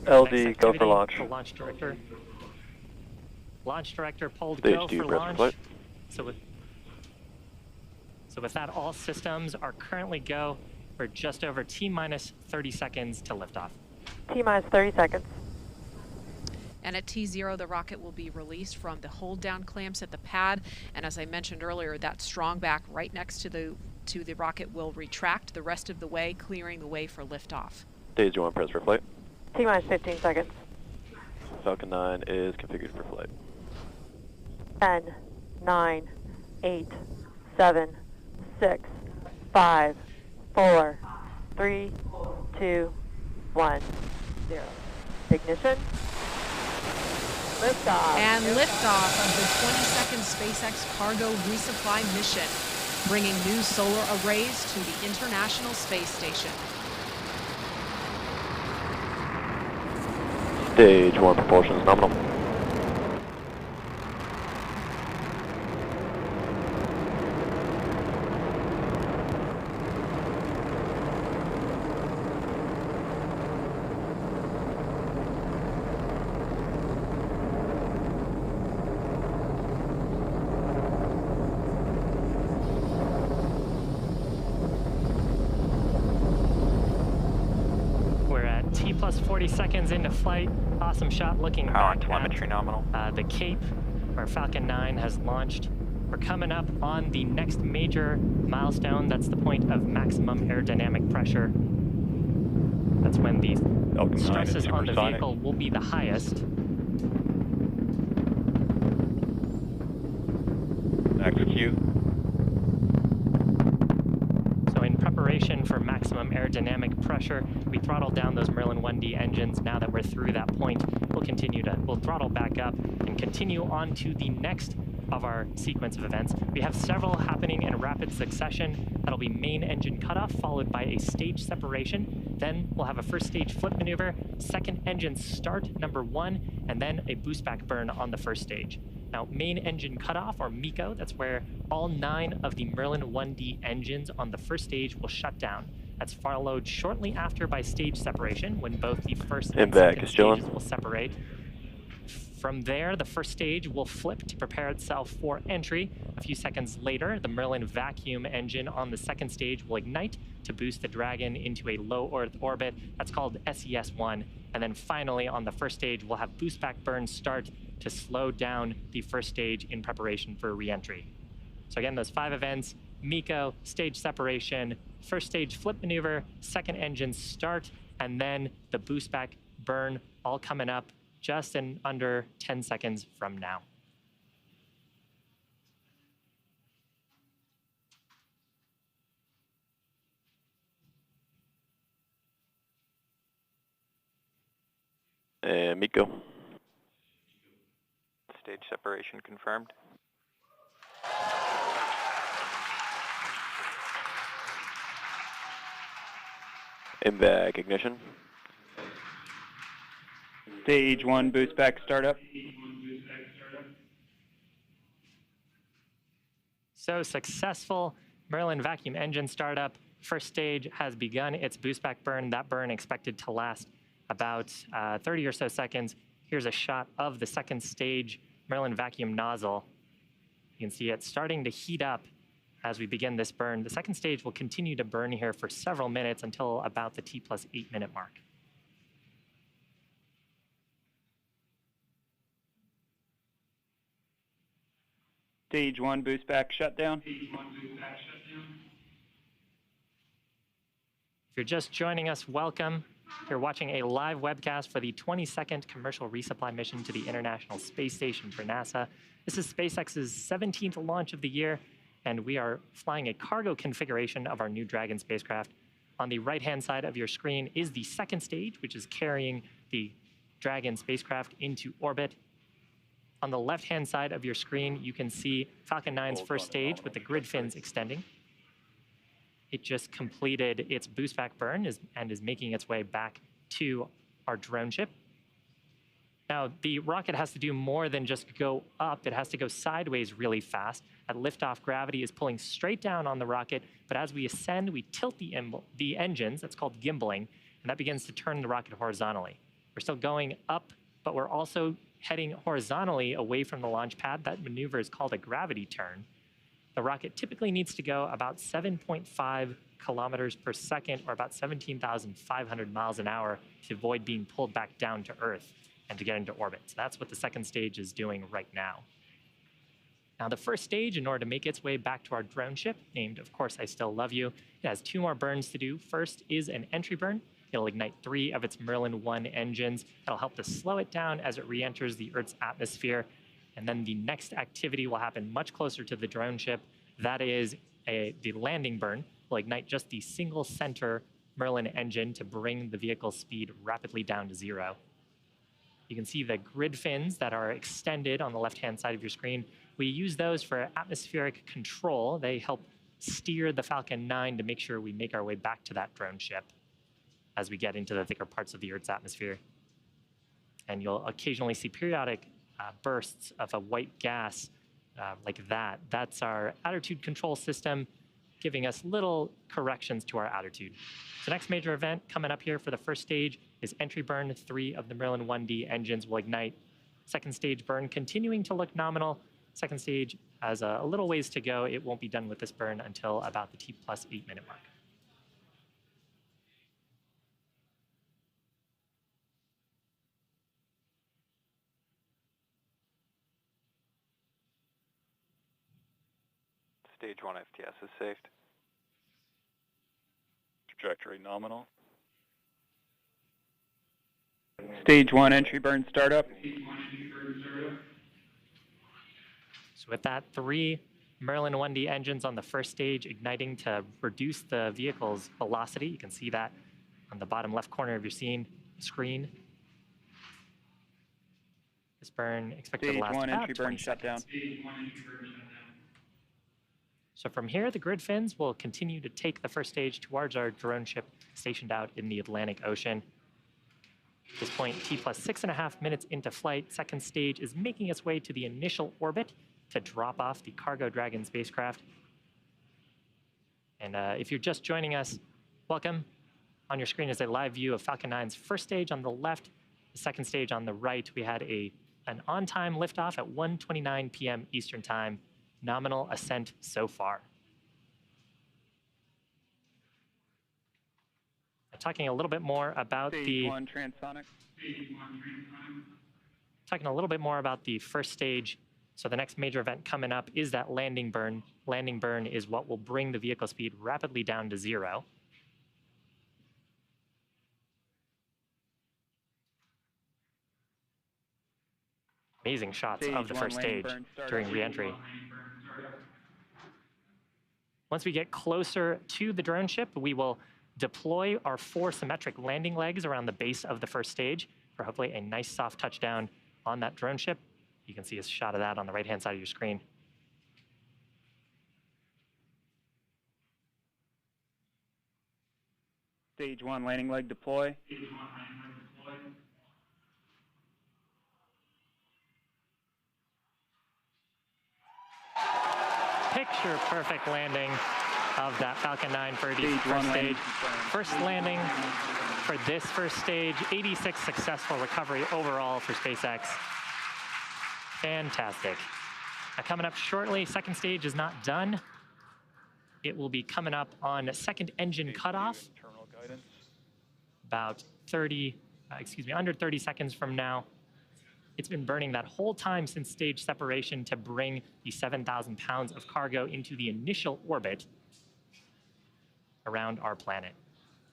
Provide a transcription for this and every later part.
LD, go for launch. The launch director. Launch director pulled Stage go 2, for press launch. flight. So with that, all systems are currently go. We're just over T-minus 30 seconds to liftoff. T-minus 30 seconds. And at T0, the rocket will be released from the hold down clamps at the pad. And as I mentioned earlier, that strong back right next to the rocket will retract the rest of the way, clearing the way for liftoff. Stage 1, press for flight. T-minus 15 seconds. Falcon 9 is configured for flight. 10, 9, 8, 7, 6, 5, 4, 3, 2, 1, 0. Ignition. Liftoff. And liftoff of the 22nd SpaceX cargo resupply mission, bringing new solar arrays to the International Space Station. Stage 1, propulsion is nominal. Plus 40 seconds into flight. Awesome shot looking Power back telemetry at nominal. The Cape, where Falcon 9 has launched. We're coming up on the next major milestone. That's the point of maximum aerodynamic pressure. That's when the stresses on the vehicle will be the highest. Execute. So in preparation for maximum aerodynamic pressure, we throttled down those Merlin 1D engines. Now that we're through that point, we'll throttle back up and continue on to the next of our sequence of events. We have several happening in rapid succession. That'll be main engine cutoff, followed by a stage separation. Then we'll have a first stage flip maneuver, second engine start, number 1, and then a boost back burn on the first stage. Now, main engine cutoff, or MECO, that's where all 9 of the Merlin 1D engines on the first stage will shut down. That's followed shortly after by stage separation, when both the first and second stages will separate. From there, the first stage will flip to prepare itself for entry. A few seconds later, the Merlin vacuum engine on the second stage will ignite to boost the Dragon into a low Earth orbit. That's called SES-1. And then finally, on the first stage, we'll have boost back burn start to slow down the first stage in preparation for re-entry. So again, those 5 events: MECO, stage separation, first stage flip maneuver, second engine start, and then the boost back burn, all coming up just in under 10 seconds from now. And MECO. Stage separation confirmed. MVAC ignition. Stage 1 boost back startup. So successful Merlin vacuum engine startup. First stage has begun its boost back burn. That burn expected to last about 30 or so seconds. Here's a shot of the second stage Merlin vacuum nozzle. You can see it starting to heat up as we begin this burn. The second stage will continue to burn here for several minutes until about the T+8 minute mark. Stage 1 boost back shutdown. If you're just joining us, welcome. You're watching a live webcast for the 22nd commercial resupply mission to the International Space Station for NASA. This is SpaceX's 17th launch of the year, and we are flying a cargo configuration of our new Dragon spacecraft. On the right-hand side of your screen is the second stage, which is carrying the Dragon spacecraft into orbit. On the left-hand side of your screen, you can see Falcon 9's first stage with the grid fins extending. It just completed its boost back burn and is making its way back to our drone ship. Now, the rocket has to do more than just go up. It has to go sideways really fast. At liftoff, gravity is pulling straight down on the rocket, but as we ascend, we tilt the engines. That's called gimbaling, and that begins to turn the rocket horizontally. We're still going up, but we're also heading horizontally away from the launch pad. That maneuver is called a gravity turn. The rocket typically needs to go about 7.5 kilometers per second, or about 17,500 miles an hour, to avoid being pulled back down to Earth and to get into orbit. So that's what the second stage is doing right now. Now, the first stage, in order to make its way back to our drone ship, named, of course, I Still Love You, it has 2 more burns to do. First is an entry burn. It'll ignite 3 of its Merlin 1 engines. That'll help to slow it down as it re-enters the Earth's atmosphere. And then the next activity will happen much closer to the drone ship. That is the landing burn. Will ignite just the single center Merlin engine to bring the vehicle's speed rapidly down to 0. You can see the grid fins that are extended on the left-hand side of your screen. We use those for atmospheric control. They help steer the Falcon 9 to make sure we make our way back to that drone ship as we get into the thicker parts of the Earth's atmosphere. And you'll occasionally see periodic bursts of a white gas like that. That's our attitude control system, giving us little corrections to our attitude. The next major event coming up here for the first stage is entry burn. 3 of the Merlin 1D engines will ignite. Second stage burn continuing to look nominal. Second stage has a little ways to go. It won't be done with this burn until about the T+8 minute mark. Stage 1 FTS is saved. Trajectory nominal. Stage 1 entry burn startup. So with that, 3 Merlin 1D engines on the first stage igniting to reduce the vehicle's velocity. You can see that on the bottom left corner of your screen. This burn expected to last Stage 1 about entry 20 burn shut down. So from here, the grid fins will continue to take the first stage towards our drone ship stationed out in the Atlantic Ocean. At this point, T+6.5 minutes into flight, second stage is making its way to the initial orbit to drop off the cargo Dragon spacecraft. And if you're just joining us, welcome. On your screen is a live view of Falcon 9's first stage on the left, the second stage on the right. We had an on-time liftoff at 1:29 p.m. Eastern Time. Nominal ascent so far. Talking a little bit more about Stage 1 transonic. Talking a little bit more about the first stage. So the next major event coming up is that landing burn. Landing burn is what will bring the vehicle speed rapidly down to 0. Amazing shots of the first stage during re-entry. Once we get closer to the drone ship, we will deploy our 4 symmetric landing legs around the base of the first stage for hopefully a nice soft touchdown on that drone ship. You can see a shot of that on the right-hand side of your screen. Stage 1 landing leg deploy. Picture perfect landing of that Falcon 9 for the first stage. First landing for this first stage, 86 successful recovery overall for SpaceX. Fantastic. Now coming up shortly, second stage is not done. It will be coming up on second engine cutoff. About under 30 seconds from now. It's been burning that whole time since stage separation to bring the 7,000 pounds of cargo into the initial orbit around our planet.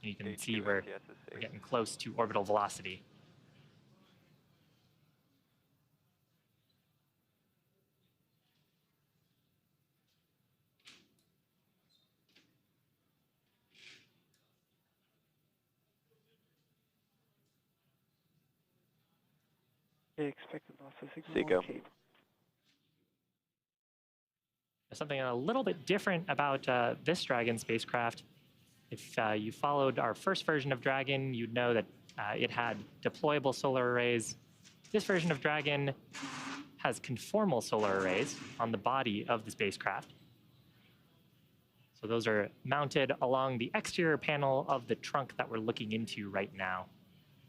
And you can see we're getting close to orbital velocity. Expected loss of signal. Seco. Okay. Something a little bit different about this Dragon spacecraft. If you followed our first version of Dragon, you'd know that it had deployable solar arrays. This version of Dragon has conformal solar arrays on the body of the spacecraft. So those are mounted along the exterior panel of the trunk that we're looking into right now.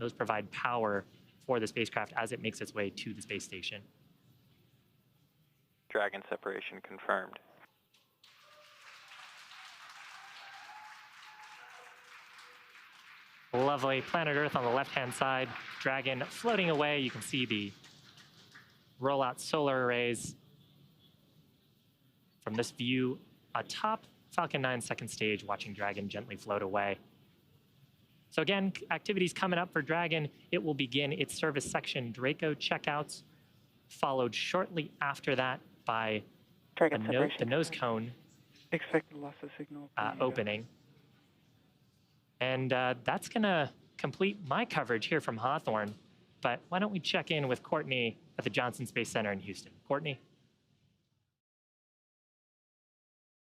Those provide power for the spacecraft as it makes its way to the space station. Dragon separation confirmed. Lovely. Planet Earth on the left-hand side. Dragon floating away. You can see the rollout solar arrays from this view atop Falcon 9's second stage, watching Dragon gently float away. So again, activities coming up for Dragon. It will begin its service section Draco checkouts, followed shortly after that by Dragon the separation. nose cone Expected loss of signal. opening. And that's going to complete my coverage here from Hawthorne. But why don't we check in with Courtney at the Johnson Space Center in Houston. Courtney?